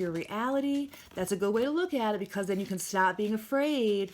your reality. That's a good way to look at it, because then you can stop being afraid,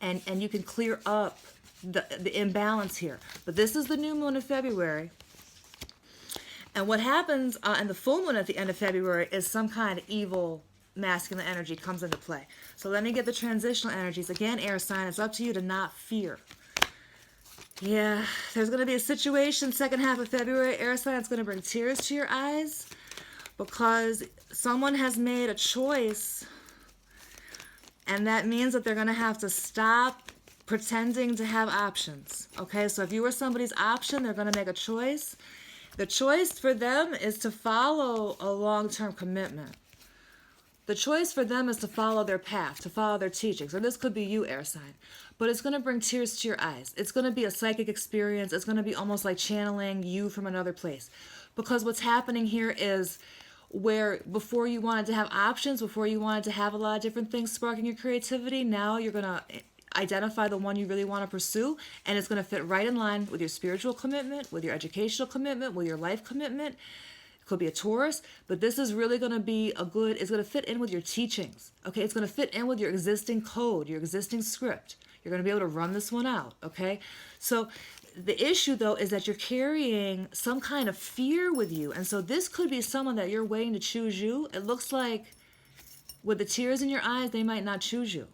and you can clear up the imbalance here. But this is the new moon of February. And what happens in the full moon at the end of February is some kind of evil masculine energy comes into play. So let me get the transitional energies. Again, air sign, it's up to you to not fear. Yeah, there's going to be a situation second half of February, air sign, it's going to bring tears to your eyes, because someone has made a choice, and that means that they're going to have to stop pretending to have options. Okay, so if you were somebody's option, they're going to make a choice. The choice for them is to follow a long-term commitment. The choice for them is to follow their path, to follow their teachings. Or this could be you, air sign. But it's going to bring tears to your eyes. It's going to be a psychic experience. It's going to be almost like channeling you from another place. Because what's happening here is, where before you wanted to have options, before you wanted to have a lot of different things sparking your creativity, now you're going to identify the one you really want to pursue, and it's going to fit right in line with your spiritual commitment, with your educational commitment, with your life commitment. It could be a Taurus, but this is really going to be it's going to fit in with your teachings. Okay, it's going to fit in with your existing code, your existing script. You're going to be able to run this one out. Okay, so the issue though is that you're carrying some kind of fear with you, and so this could be someone that you're waiting to choose you. It looks like with the tears in your eyes, they might not choose you.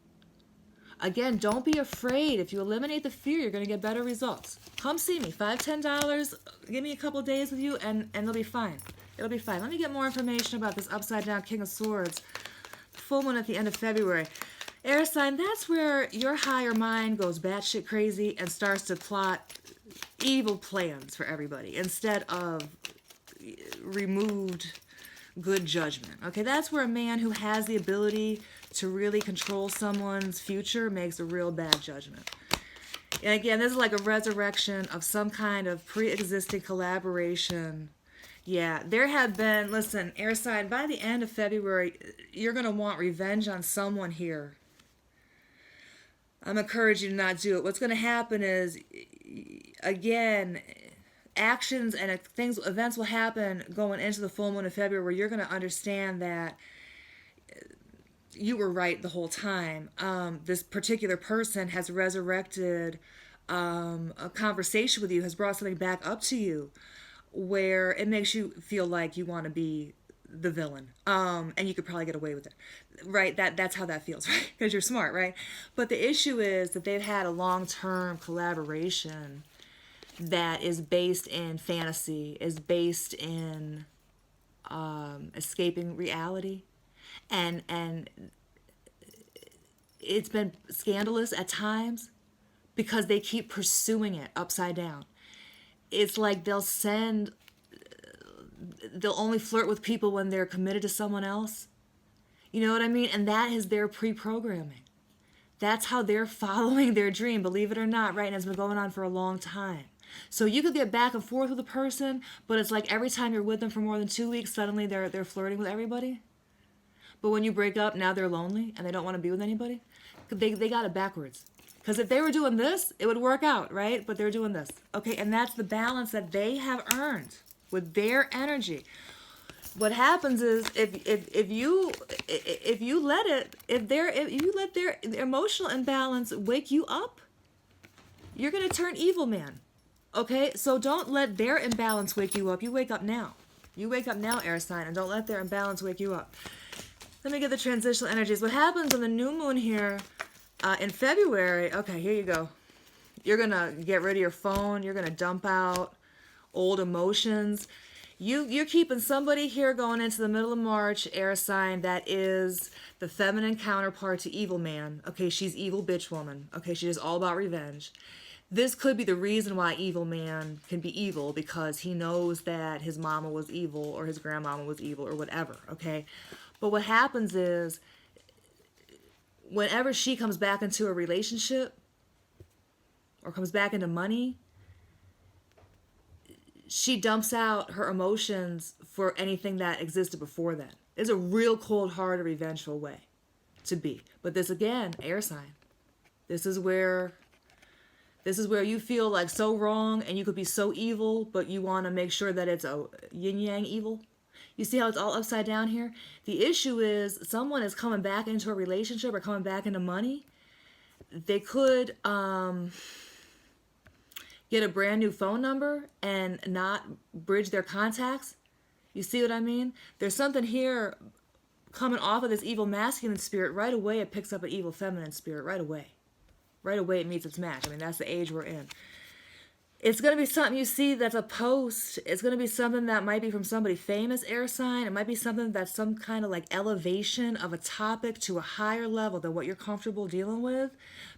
Again, don't be afraid. If you eliminate the fear, you're going to get better results. Come see me. $5, $10. Give me a couple days with you, and it'll be fine. It'll be fine. Let me get more information about this upside down King of Swords. Full moon at the end of February. Air sign, that's where your higher mind goes batshit crazy and starts to plot evil plans for everybody instead of removed good judgment. Okay, that's where a man who has the ability to really control someone's future makes a real bad judgment. And again, this is like a resurrection of some kind of pre-existing collaboration. Yeah, there have been, listen, air sign, by the end of February, you're going to want revenge on someone here. I'm encouraging you to not do it. What's going to happen is, again, actions and events will happen going into the full moon of February where you're going to understand that you were right the whole time. This particular person has resurrected a conversation with you, has brought something back up to you where it makes you feel like you want to be the villain, and you could probably get away with it, right? That's how that feels, right? Because you're smart, right? But the issue is that they've had a long-term collaboration that is based in fantasy, is based in escaping reality, and it's been scandalous at times because they keep pursuing it upside down. It's like they'll only flirt with people when they're committed to someone else. You know what I mean? And that is their pre-programming. That's how they're following their dream, believe it or not, right? And it's been going on for a long time. So you could get back and forth with a person, but it's like every time you're with them for more than 2 weeks, suddenly they're flirting with everybody. But when you break up, now they're lonely and they don't want to be with anybody. They got it backwards. Because if they were doing this, it would work out, right? But they're doing this. Okay, and that's the balance that they have earned with their energy. What happens is if you let their emotional imbalance wake you up, you're gonna turn evil man. Okay, so don't let their imbalance wake you up. You wake up now. You wake up now, air sign, and don't let their imbalance wake you up. Let me get the transitional energies. What happens on the new moon here in February? Okay, here you go. You're gonna get rid of your phone. You're gonna dump out old emotions. You're keeping somebody here going into the middle of March, air sign, that is the feminine counterpart to evil man. Okay, she's evil bitch woman. Okay, she's all about revenge. This could be the reason why evil man can be evil, because he knows that his mama was evil or his grandmama was evil or whatever, okay? But what happens is, whenever she comes back into a relationship or comes back into money, she dumps out her emotions for anything that existed before then. It's a real cold-hearted, revengeful way to be. But this, again, air sign. This is where you feel like so wrong and you could be so evil, but you want to make sure that it's a yin-yang evil. You see how it's all upside down here? The issue is someone is coming back into a relationship or coming back into money. They could get a brand new phone number and not bridge their contacts. You see what I mean? There's something here coming off of this evil masculine spirit. Right away it picks up an evil feminine spirit. Right away. Right away it meets its match. I mean, that's the age we're in. It's going to be something you see that's a post. It's going to be something that might be from somebody famous, air sign. It might be something that's some kind of like elevation of a topic to a higher level than what you're comfortable dealing with,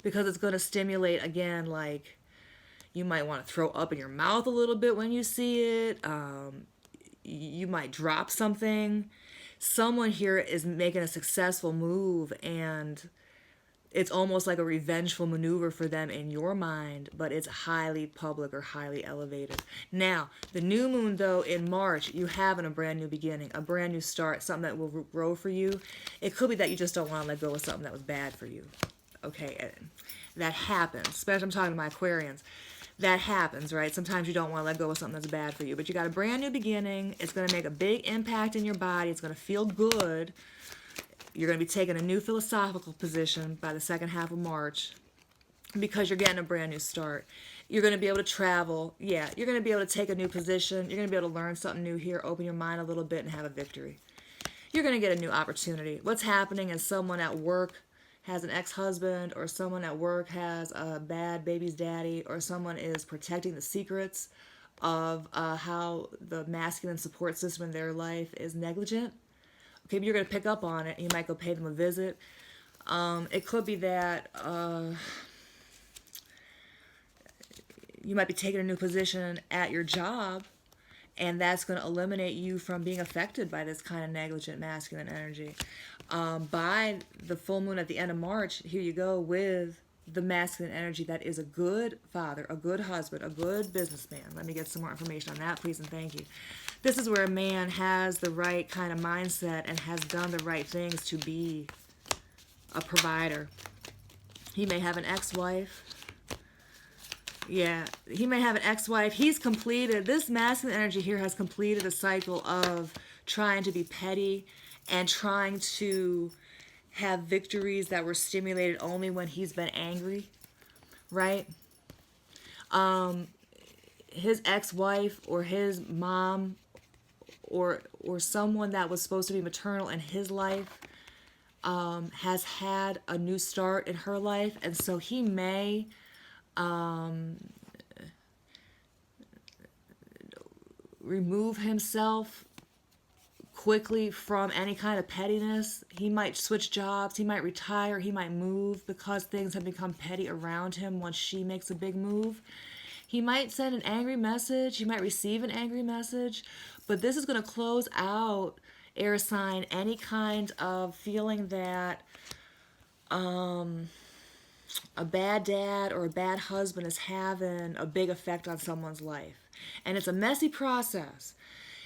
because it's going to stimulate, again, like you might want to throw up in your mouth a little bit when you see it. You might drop something. Someone here is making a successful move, and it's almost like a revengeful maneuver for them in your mind, but it's highly public or highly elevated. Now, the new moon, though, in March, you having a brand new beginning, a brand new start, something that will grow for you. It could be that you just don't want to let go of something that was bad for you. Okay, and that happens. Especially, I'm talking to my Aquarians. That happens, right? Sometimes you don't want to let go of something that's bad for you, but you got a brand new beginning. It's going to make a big impact in your body. It's going to feel good. You're going to be taking a new philosophical position by the second half of March because you're getting a brand new start. You're going to be able to travel. Yeah, you're going to be able to take a new position. You're going to be able to learn something new here, open your mind a little bit, and have a victory. You're going to get a new opportunity. What's happening is someone at work has an ex-husband, or someone at work has a bad baby's daddy, or someone is protecting the secrets of how the masculine support system in their life is negligent. Okay, but you're going to pick up on it. You might go pay them a visit. It could be that you might be taking a new position at your job, and that's going to eliminate you from being affected by this kind of negligent masculine energy. By the full moon at the end of March, here you go with the masculine energy that is a good father, a good husband, a good businessman. Let me get some more information on that, please and thank you. This is where a man has the right kind of mindset and has done the right things to be a provider. He may have an ex-wife. Yeah, he may have an ex-wife. He's completed, this masculine energy here has completed a cycle of trying to be petty and trying to have victories that were stimulated only when he's been angry, right? His ex-wife or his mom or someone that was supposed to be maternal in his life has had a new start in her life, and so he may remove himself quickly from any kind of pettiness. He might switch jobs, he might retire, he might move because things have become petty around him once she makes a big move. He might send an angry message, he might receive an angry message, but this is going to close out, air sign, any kind of feeling that a bad dad or a bad husband is having a big effect on someone's life. And it's a messy process.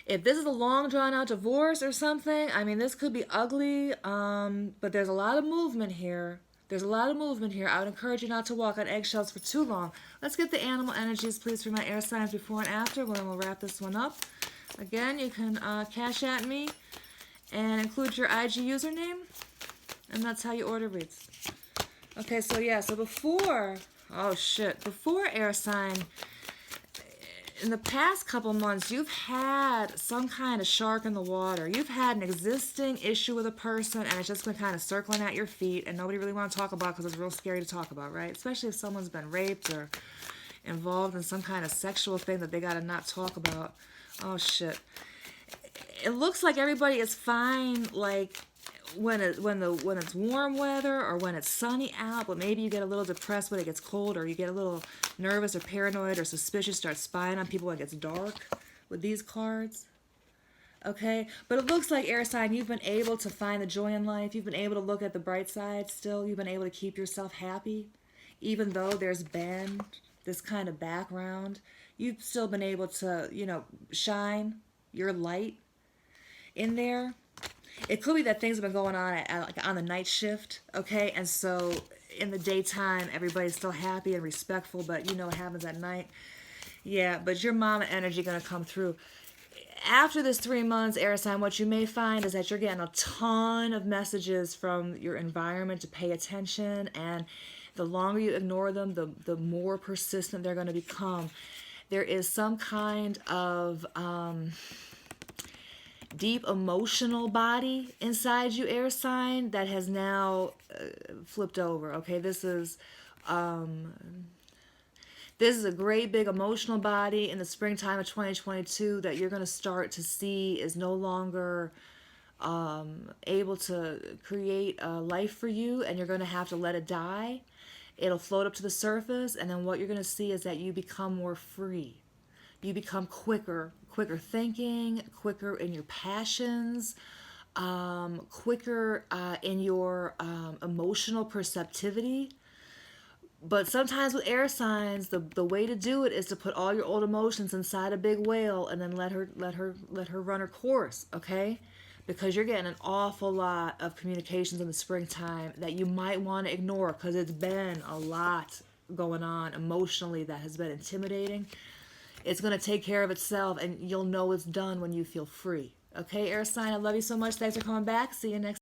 If this is a long drawn out divorce or something, I mean, this could be ugly, but there's a lot of movement here. There's a lot of movement here. I would encourage you not to walk on eggshells for too long. Let's get the animal energies, please, for my air signs before and after. Then we'll wrap this one up. Again, you can cash at me and include your IG username, and that's how you order reads. Okay, so yeah, so before air sign, in the past couple months, you've had some kind of shark in the water. You've had an existing issue with a person, and it's just been kind of circling at your feet, and nobody really want to talk about because it's real scary to talk about, right? Especially if someone's been raped or involved in some kind of sexual thing that they got to not talk about. Oh, shit. It looks like everybody is fine, like, when it's warm weather or when it's sunny out, but maybe you get a little depressed when it gets cold, or you get a little nervous or paranoid or suspicious, start spying on people when it gets dark with these cards. Okay, but it looks like, air sign, you've been able to find the joy in life. You've been able to look at the bright side still. You've been able to keep yourself happy, even though there's been this kind of background. You've still been able to, shine your light in there. It could be that things have been going on on the night shift, okay? And so in the daytime, everybody's still happy and respectful, but you know what happens at night. Yeah, but your mama energy going to come through. After this 3 months, air sign, what you may find is that you're getting a ton of messages from your environment to pay attention, and the longer you ignore them, the more persistent they're going to become. There is some kind of deep emotional body inside you, air sign, that has now flipped over. Okay, this is a great big emotional body in the springtime of 2022 that you're going to start to see is no longer able to create a life for you, and you're going to have to let it die. It'll float up to the surface, and then what you're going to see is that you become more free. You become quicker thinking, quicker in your passions, quicker in your emotional perceptivity. But sometimes with air signs, the way to do it is to put all your old emotions inside a big whale and then let her run her course, okay? Because you're getting an awful lot of communications in the springtime that you might want to ignore because it's been a lot going on emotionally that has been intimidating. It's going to take care of itself, and you'll know it's done when you feel free. Okay, air sign, I love you so much. Thanks for coming back. See you next